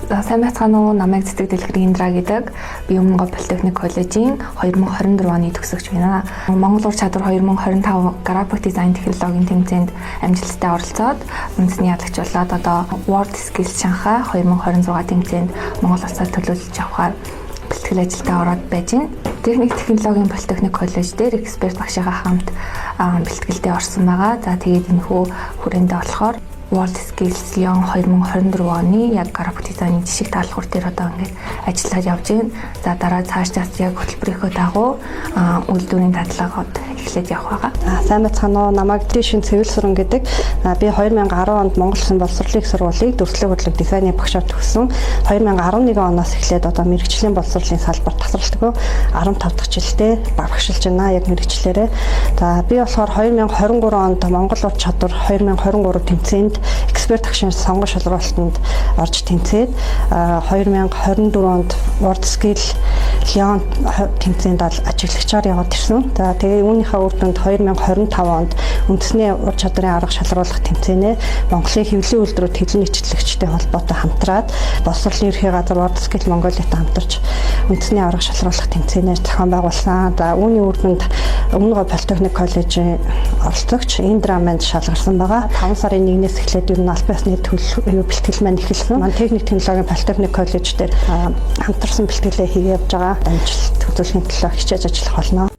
Сайн байцгаана уу, намайг Цэцэг Дэлгэрийн Индра гэдэг. Би Өмнө Говь Политехник коллежийн 2024 оны төгсөгч байна. Монгол ур чадвар 2025 график дизайн технологийн тэмцээнд амжилттай оролцоод үндэсний ялагч болоод одоо World Skills Шанхай 2026 тэмцээнд Монгол улсаар төлөөлж авахаар бэлтгэл ажилдаа ороод байж байна. Техник технологийн Политехник коллеж дээр эксперт багшийнхаа хамт бэлтгэлдээ орсон байгаа. За тэгээд энэхүү хүрээндээ болохоор World Skills Lyon 2024 оны яг график дизайны жишг даалгавар дээр одоо ингээд ажиллаад явж байна. За дараа цаашдаа яг хөтөлбөрийнхөө дагуу үйлдвэрийн дадлага эхлээд явах байгаа. Сайн байцгаана уу. Намайг Дэшин Цэвэл Сүрэн гэдэг. Би 2010 онд Монгол Улсын боловсролын сургуулийг дөрвөлэг бодлого дизайны багшаар төгссөн. 2011 оноос эхлээд одоо мэргэжлийн боловсролын салбарт тасралтгүй 15 дахь жилдээ багшилж байна. Яг мэргэжлээрээ. За би болохоор 2023 онд Монгол ур чадвар 2023 тэмцээнд эксперт багшийн сонгон шалралтанд орж тэмцээд 2024 онд World Skills Lyon тэмцээнд ажиглагчаар яваад ирсэн. За тэгээ үүнийхээ үр дүнд 2025 онд үндэсний ур чадрын арга шалруулах тэмцээнээ Монголын хэвлэлийн үйлдвэрүүд хэвлэн нийтлэгчтэй холбоотой хамтраад боловсролын ерхий газар World Skills Mongolia-тай хамтарч үндэсний арга шалруулах тэмцээнээр зохион байгуулсан. За үүний үр дүнд Өмнө Говь Политехник коллежийн оролцогч Индра манд шалгарсан байгаа. 5 сарын 1-ээс эхлээд ер нь аль биесны бэлтгэл маань эхэлсэн. Манай техник технологийн Политехник коллеж дээр хамтарсан бэлтгэлээ хийгээд явж байгаа. Амжилт үзүүлэхийн төлөө хичээж ажиллах болно.